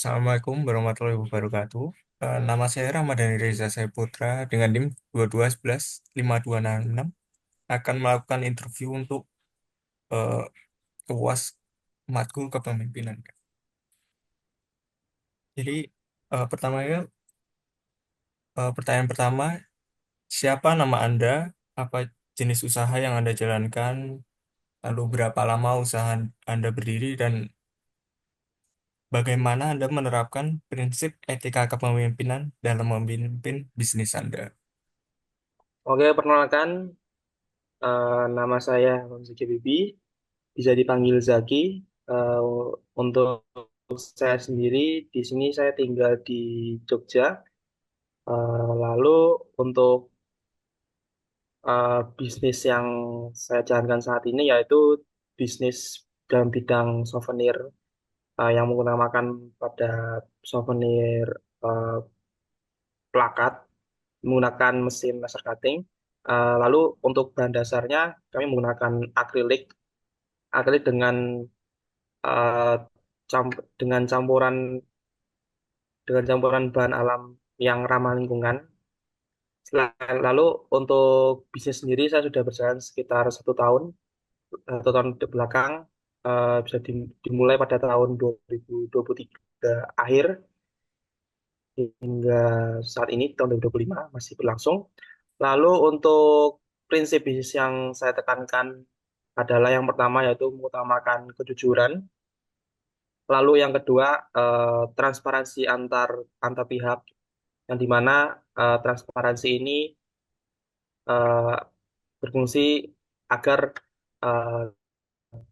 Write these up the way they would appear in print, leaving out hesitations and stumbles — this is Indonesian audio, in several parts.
Assalamualaikum warahmatullahi wabarakatuh. Nama saya Ramadhani Reza Saputra dengan NIM 22115266 akan melakukan interview untuk eh, UAS matkul kepemimpinan. Jadi pertanyaan pertama, siapa nama Anda? Apa jenis usaha yang Anda jalankan? Lalu berapa lama usaha Anda berdiri dan bagaimana Anda menerapkan prinsip etika kepemimpinan dalam memimpin bisnis Anda? Oke, perkenalkan, nama saya Zaki Bibi, bisa dipanggil Zaki. Eh, untuk saya sendiri, di sini saya tinggal di Jogja. Lalu untuk bisnis yang saya jalankan saat ini yaitu bisnis dalam bidang souvenir yang menggunakan pada souvenir eh, plakat menggunakan mesin laser cutting. Lalu untuk bahan dasarnya kami menggunakan akrilik akrilik eh, dengan campuran bahan alam yang ramah lingkungan. Lalu untuk bisnis sendiri saya sudah berjalan sekitar 1 tahun, 1 tahun ke belakang, bisa dimulai pada tahun 2023 akhir hingga saat ini tahun 2025 masih berlangsung. Lalu untuk prinsip bisnis yang saya tekankan adalah yang pertama yaitu mengutamakan kejujuran. Lalu yang kedua, transparansi antar antar pihak, yang dimana transparansi ini eh, berfungsi agar eh,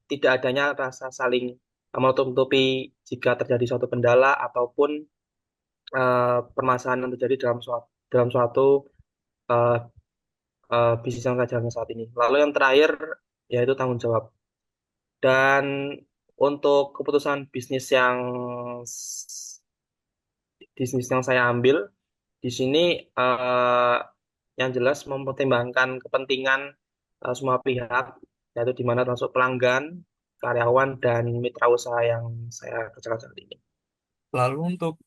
tidak adanya rasa saling menutup-nutupi jika terjadi suatu kendala ataupun permasalahan yang terjadi dalam suatu eh, bisnis yang saya jalankan saat ini. Lalu yang terakhir yaitu tanggung jawab. Dan untuk keputusan bisnis yang saya ambil di sini, eh, yang jelas mempertimbangkan kepentingan semua pihak, yaitu di mana termasuk pelanggan, karyawan, dan mitra usaha yang saya kerjakan saat ini. Lalu untuk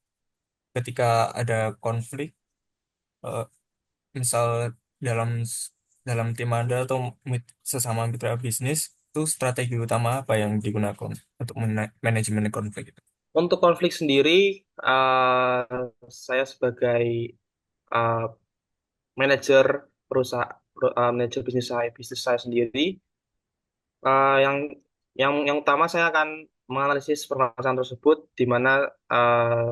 ketika ada konflik, eh, misal dalam dalam tim Anda atau sesama mitra bisnis, itu strategi utama apa yang digunakan untuk manajemen konflik itu? Untuk konflik sendiri, saya sebagai eh, manajer bisnis saya sendiri, yang utama saya akan menganalisis permasalahan tersebut, di mana eh,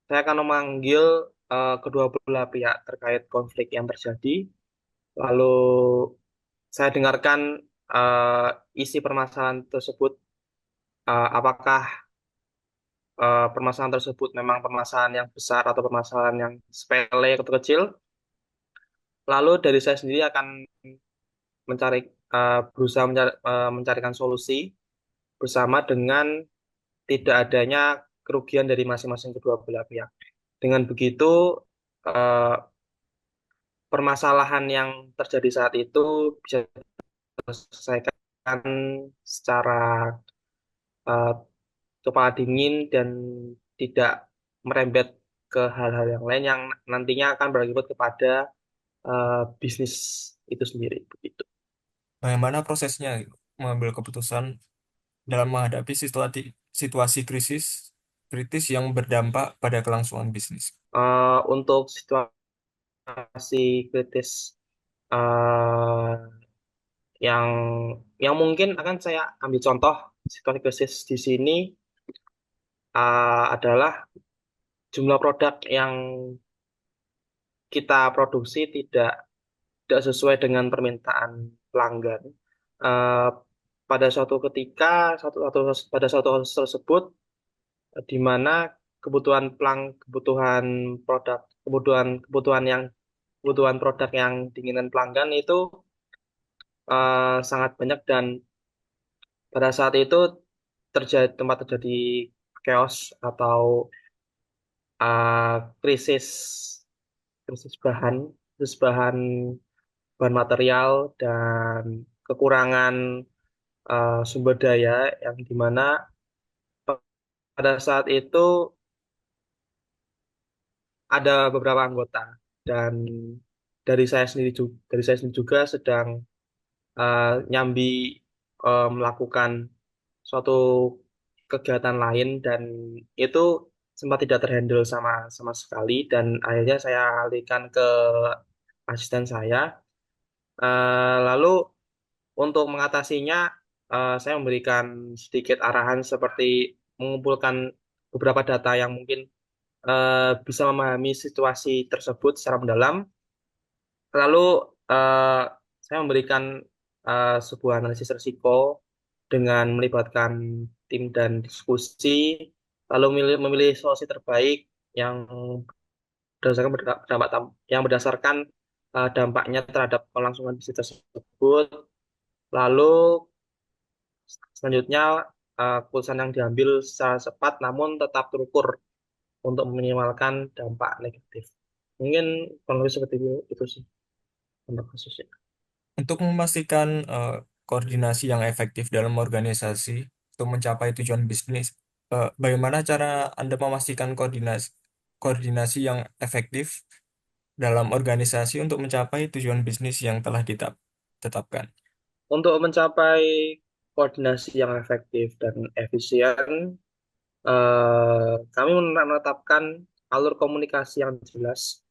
saya akan memanggil kedua belah pihak terkait konflik yang terjadi. Lalu saya dengarkan eh, isi permasalahan tersebut, apakah permasalahan tersebut memang permasalahan yang besar atau permasalahan yang sepele atau kecil. Lalu dari saya sendiri akan mencari berusaha mencarikan solusi bersama dengan tidak adanya kerugian dari masing-masing kedua belah pihak. Dengan begitu, eh, permasalahan yang terjadi saat itu bisa diselesaikan secara eh, kepala dingin dan tidak merembet ke hal-hal yang lain yang nantinya akan berakibat kepada bisnis itu sendiri. Begitu. Bagaimana prosesnya mengambil keputusan dalam menghadapi situasi kritis yang berdampak pada kelangsungan bisnis? Untuk situasi kritis eh, yang mungkin akan saya ambil contoh situasi krisis di sini adalah jumlah produk yang kita produksi tidak sesuai dengan permintaan pelanggan. Eh, pada suatu ketika, pada suatu kasus tersebut, di mana kebutuhan produk, kebutuhan produk yang diinginkan pelanggan itu sangat banyak, dan pada saat itu terjadi chaos atau krisis krisis bahan krisis bahan bahan material dan kekurangan sumber daya, yang dimana pada saat itu ada beberapa anggota dan dari saya sendiri juga sedang nyambi melakukan suatu kegiatan lain dan itu sempat tidak terhandle sama sama sekali dan akhirnya saya alihkan ke asisten saya. Lalu untuk mengatasinya saya memberikan sedikit arahan seperti mengumpulkan beberapa data yang mungkin bisa memahami situasi tersebut secara mendalam. Lalu eh, saya memberikan sebuah analisis risiko dengan melibatkan tim dan diskusi, lalu memilih solusi terbaik yang berdasarkan yang berdasarkan dampaknya terhadap kelangsungan bisnis tersebut. Lalu selanjutnya keputusan yang diambil secara cepat namun tetap terukur untuk meminimalkan dampak negatif. Mungkin kurang lebih seperti itu sih untuk kasusnya. Untuk memastikan koordinasi yang efektif dalam organisasi untuk mencapai tujuan bisnis, bagaimana cara Anda memastikan koordinasi yang efektif dalam organisasi untuk mencapai tujuan bisnis yang telah ditetapkan? Untuk mencapai koordinasi yang efektif dan efisien, kami menetapkan alur komunikasi yang jelas,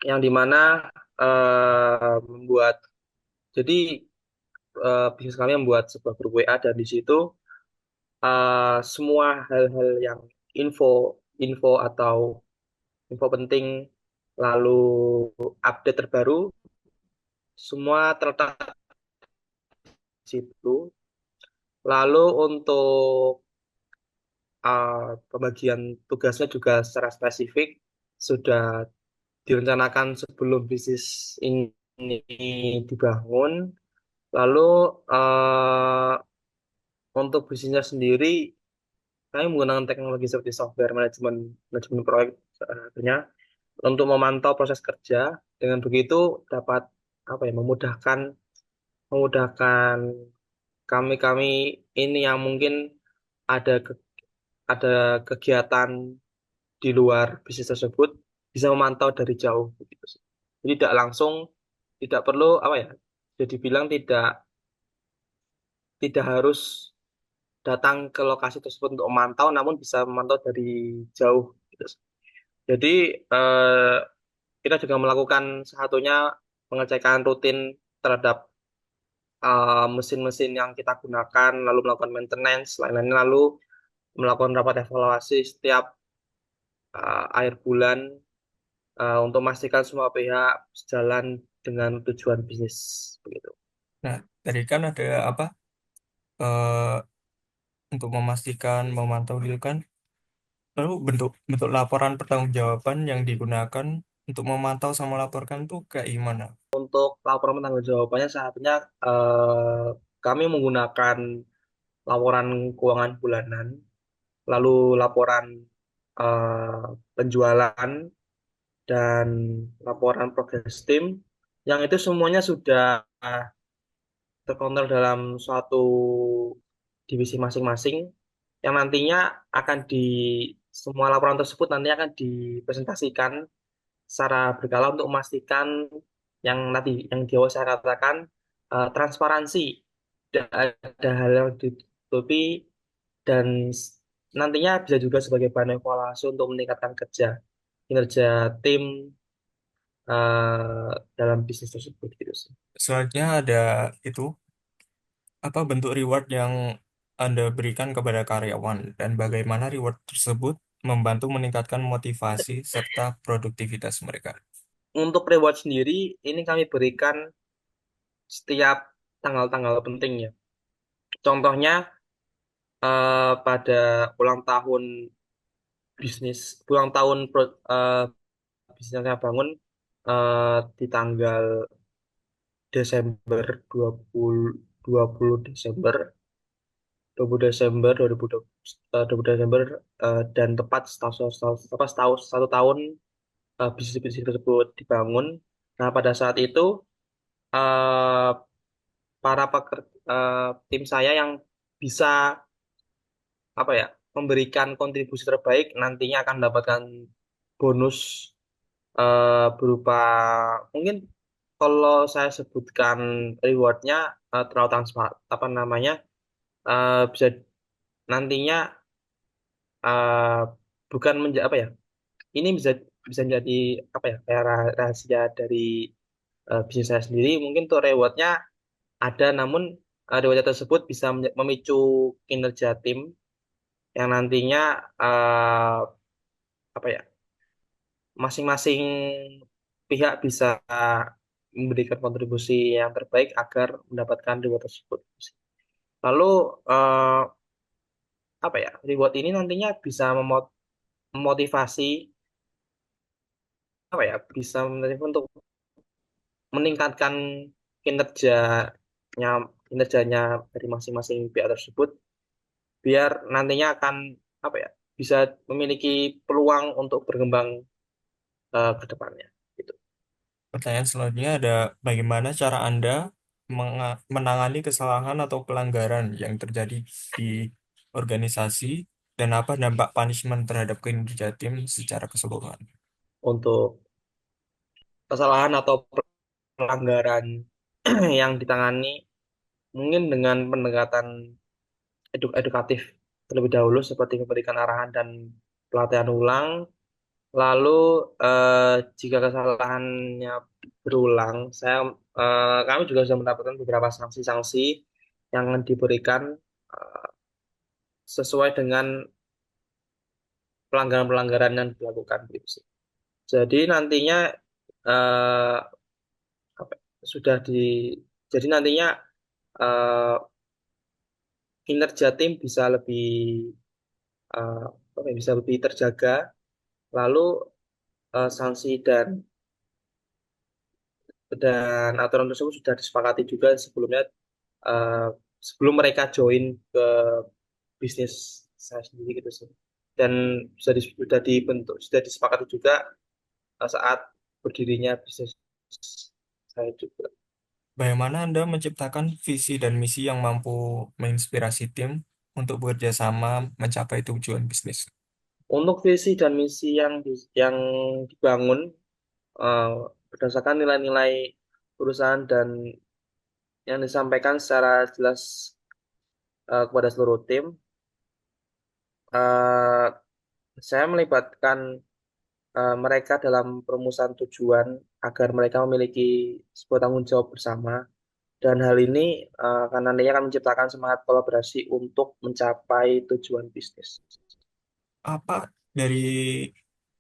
yang dimana membuat jadi bisnis kami membuat sebuah grup WA dan di situ semua hal-hal yang info info atau info penting lalu update terbaru semua terletak di situ. Lalu untuk pembagian tugasnya juga secara spesifik sudah direncanakan sebelum bisnis ini dibangun. Lalu eh, untuk bisnisnya sendiri, kami menggunakan teknologi seperti software manajemen manajemen proyek sebenarnya untuk memantau proses kerja. Dengan begitu dapat apa ya memudahkan memudahkan kami-kami ini yang mungkin ada ada kegiatan di luar bisnis tersebut bisa memantau dari jauh begitu sih. Jadi tidak langsung, tidak perlu apa ya, jadi bilang tidak tidak harus datang ke lokasi tersebut untuk memantau, namun bisa memantau dari jauh gitu. Jadi eh, kita juga melakukan satunya pengecekan rutin terhadap mesin-mesin yang kita gunakan, lalu melakukan maintenance, lain-lain, lalu melakukan rapat evaluasi setiap akhir bulan untuk memastikan semua pihak sejalan dengan tujuan bisnis begitu. Nah, tadi kan ada apa eh, untuk memastikan memantau itu kan. Lalu bentuk bentuk laporan pertanggungjawaban yang digunakan untuk memantau sama melaporkan itu kayak gimana? Untuk laporan pertanggungjawabannya saatnya kami menggunakan laporan keuangan bulanan, lalu laporan penjualan dan laporan progres tim yang itu semuanya sudah terkontrol dalam suatu divisi masing-masing yang nantinya akan di semua laporan tersebut nanti akan dipresentasikan secara berkala untuk memastikan yang tadi yang di awal saya katakan transparansi, tidak ada hal yang ditutupi dan nantinya bisa juga sebagai bahan evaluasi untuk meningkatkan kinerja tim dalam bisnis tersebut gitu sih. Selanjutnya ada itu apa bentuk reward yang Anda berikan kepada karyawan dan bagaimana reward tersebut membantu meningkatkan motivasi serta produktivitas mereka. Untuk reward sendiri ini kami berikan setiap tanggal-tanggal pentingnya. Contohnya pada ulang tahun bisnis, ulang tahun bisnis yang saya bangun di tanggal Desember 20 Desember 20 Desember dan tepat satu tahun bisnis tersebut dibangun. Nah, pada saat itu eh, tim saya yang bisa apa ya memberikan kontribusi terbaik nantinya akan mendapatkan bonus berupa mungkin kalau saya sebutkan rewardnya terlalu transparan apa namanya bisa nantinya eh, bukan menjadi apa ya ini bisa bisa menjadi apa ya kayak rahasia dari bisnis saya sendiri mungkin tuh rewardnya ada namun rewardnya tersebut bisa memicu kinerja tim yang nantinya eh, apa ya masing-masing pihak bisa memberikan kontribusi yang terbaik agar mendapatkan reward tersebut. Lalu eh, apa ya reward ini nantinya bisa memotivasi apa ya bisa memotivasi untuk meningkatkan kinerjanya kinerjanya dari masing-masing pihak tersebut biar nantinya akan apa ya bisa memiliki peluang untuk berkembang ke depannya. Gitu. Pertanyaan selanjutnya ada bagaimana cara Anda menangani kesalahan atau pelanggaran yang terjadi di organisasi dan apa dampak punishment terhadap kinerja tim secara keseluruhan? Untuk kesalahan atau pelanggaran yang ditangani mungkin dengan pendekatan edukatif terlebih dahulu seperti memberikan arahan dan pelatihan ulang. Lalu jika kesalahannya berulang, kami juga sudah mendapatkan beberapa sanksi-sanksi yang diberikan eh, sesuai dengan pelanggaran-pelanggaran yang dilakukan gitu sih. Jadi nantinya eh, apa, sudah di jadi nantinya eh, kinerja tim bisa lebih apa ya, bisa lebih terjaga. Lalu sanksi dan aturan tersebut sudah disepakati juga sebelumnya eh, sebelum mereka join ke bisnis saya sendiri gitu sih. Dan sudah dibentuk, sudah disepakati juga saat berdirinya bisnis saya juga. Bagaimana Anda menciptakan visi dan misi yang mampu menginspirasi tim untuk bekerja sama mencapai tujuan bisnis? Untuk visi dan misi yang dibangun eh, berdasarkan nilai-nilai perusahaan dan yang disampaikan secara jelas kepada seluruh tim, eh, saya melibatkan mereka dalam perumusan tujuan agar mereka memiliki sebuah tanggung jawab bersama. Dan hal ini akan nantinya akan menciptakan semangat kolaborasi untuk mencapai tujuan bisnis. Apa dari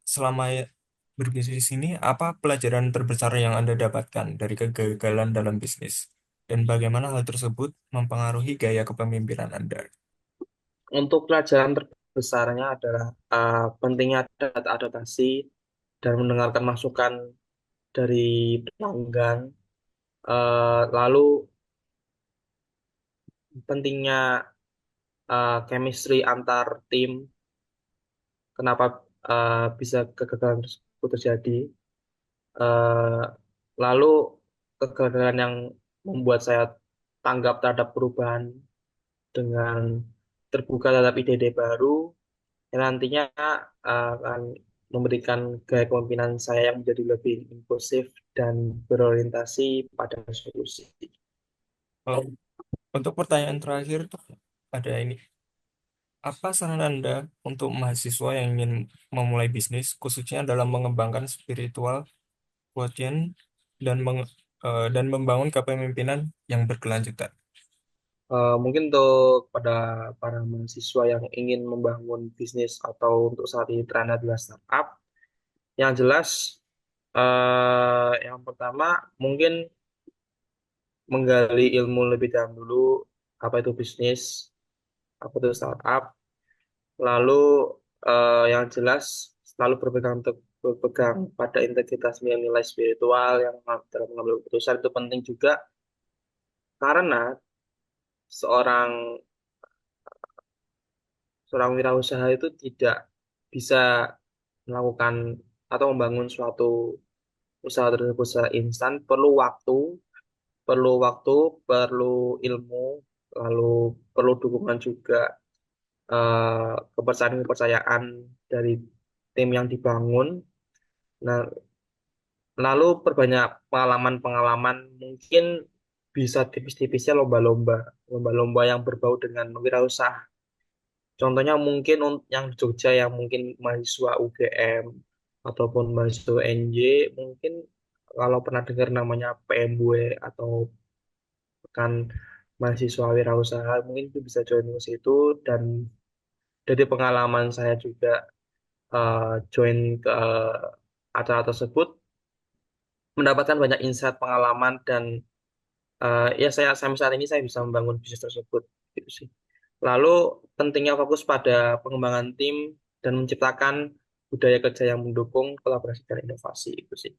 selama berbisnis ini, apa pelajaran terbesar yang Anda dapatkan dari kegagalan dalam bisnis? Dan bagaimana hal tersebut mempengaruhi gaya kepemimpinan Anda? Untuk pelajaran terbesarnya adalah pentingnya adaptasi dan mendengarkan masukan dari pelanggan. Lalu pentingnya chemistry antar tim, kenapa bisa kegagalan tersebut terjadi. Eh, Lalu kegagalan yang membuat saya tanggap terhadap perubahan dengan terbuka terhadap ide-ide baru yang nantinya akan memberikan gaya kepemimpinan saya yang menjadi lebih inklusif dan berorientasi pada solusi. Oh, untuk pertanyaan terakhir tuh ada ini. Apa saran Anda untuk mahasiswa yang ingin memulai bisnis, khususnya dalam mengembangkan spiritual quotient dan dan membangun kepemimpinan yang berkelanjutan? Mungkin untuk pada para mahasiswa yang ingin membangun bisnis atau untuk saat ini tren adalah startup, yang jelas yang pertama mungkin menggali ilmu lebih dalam dulu apa itu bisnis, apa itu startup, lalu yang jelas selalu berpegang pada integritas nilai spiritual yang dalam mengambil keputusan itu penting juga karena seorang seorang wirausaha itu tidak bisa melakukan atau membangun suatu usaha tersebut secara instan, perlu waktu, perlu ilmu, lalu perlu dukungan juga kepercayaan-kepercayaan dari tim yang dibangun. Nah, lalu perbanyak pengalaman-pengalaman, mungkin bisa tipis-tipisnya lomba-lomba, lomba-lomba yang berbau dengan wirausaha. Contohnya mungkin yang di Jogja yang mungkin mahasiswa UGM ataupun mahasiswa NJ, mungkin kalau pernah dengar namanya PMW atau pekan mahasiswa wirausaha, mungkin itu bisa join ke situ. Dan dari pengalaman saya juga join ke acara tersebut, mendapatkan banyak insight pengalaman dan ya saya sampai saat ini saya bisa membangun bisnis tersebut gitu sih. Lalu pentingnya fokus pada pengembangan tim dan menciptakan budaya kerja yang mendukung kolaborasi dan inovasi itu sih.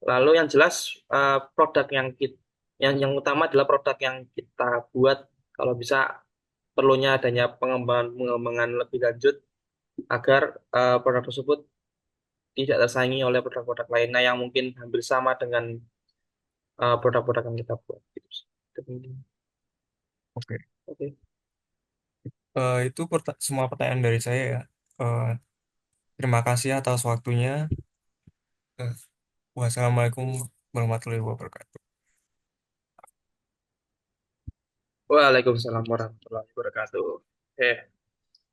Lalu yang jelas produk yang kita, yang utama adalah produk yang kita buat, kalau bisa perlunya adanya pengembangan lebih lanjut agar produk tersebut tidak tersaingi oleh produk-produk lainnya yang mungkin hampir sama dengan produk-produk yang kita buat gitu sih. Itu penting. Oke. Oke. Itu semua pertanyaan dari saya ya. Eh, Terima kasih atas waktunya. Eh, Wassalamualaikum warahmatullahi wabarakatuh. Waalaikumsalam warahmatullahi wabarakatuh.